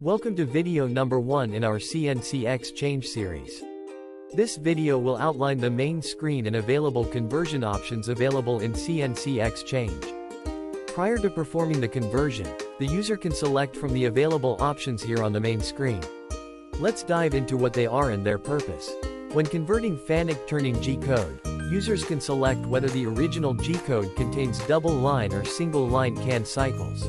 Welcome to video number 1 in our CNC XChange series. This video will outline the main screen and available conversion options available in CNC XChange. Prior to performing the conversion, the user can select from the available options here on the main screen. Let's dive into what they are and their purpose. When converting FANUC turning G-code, users can select whether the original G-code contains double-line or single-line CAN cycles.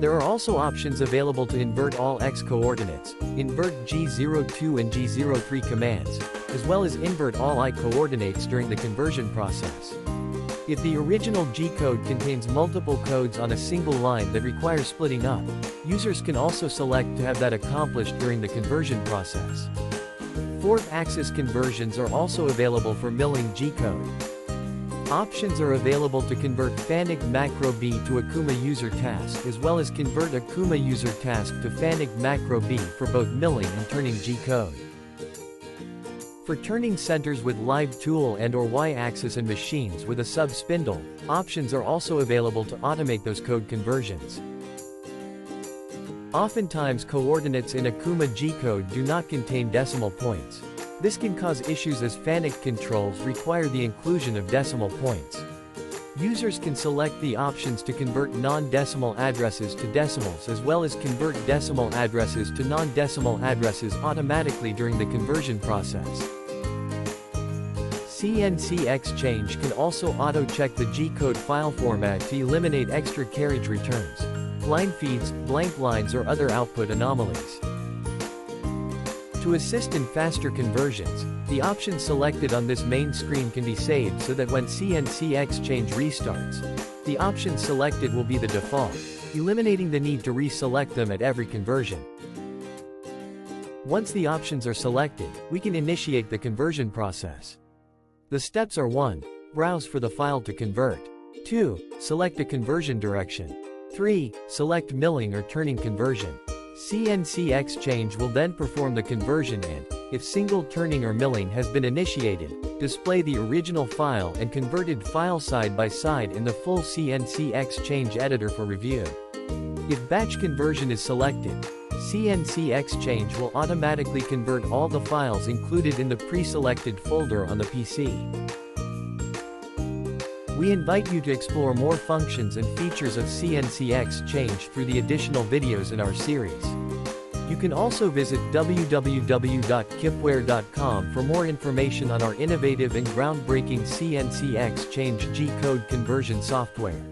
There are also options available to invert all X coordinates, invert G02 and G03 commands, as well as invert all I coordinates during the conversion process. If the original G-code contains multiple codes on a single line that require splitting up, users can also select to have that accomplished during the conversion process. Fourth axis conversions are also available for milling G-code. Options are available to convert FANUC macro B to Akuma user task as well as convert Akuma user task to FANUC macro B for both milling and turning G-code. For turning centers with live tool and/or Y-axis and machines with a sub-spindle, options are also available to automate those code conversions. Oftentimes coordinates in Akuma G-code do not contain decimal points. This can cause issues as FANUC controls require the inclusion of decimal points. Users can select the options to convert non-decimal addresses to decimals as well as convert decimal addresses to non-decimal addresses automatically during the conversion process. CNC XChange can also auto-check the G-code file format to eliminate extra carriage returns, line feeds, blank lines or other output anomalies. To assist in faster conversions, the option selected on this main screen can be saved so that when CNC XChange restarts, the option selected will be the default, eliminating the need to reselect them at every conversion. Once the options are selected, we can initiate the conversion process. The steps are 1. Browse for the file to convert. 2. Select a conversion direction. 3. Select milling or turning conversion. CNC XChange will then perform the conversion and, if single turning or milling has been initiated, display the original file and converted file side by side in the full CNC XChange editor for review. If batch conversion is selected, CNC XChange will automatically convert all the files included in the pre-selected folder on the PC. We invite you to explore more functions and features of CNC XChange through the additional videos in our series. You can also visit www.kipware.com for more information on our innovative and groundbreaking CNC XChange G-code conversion software.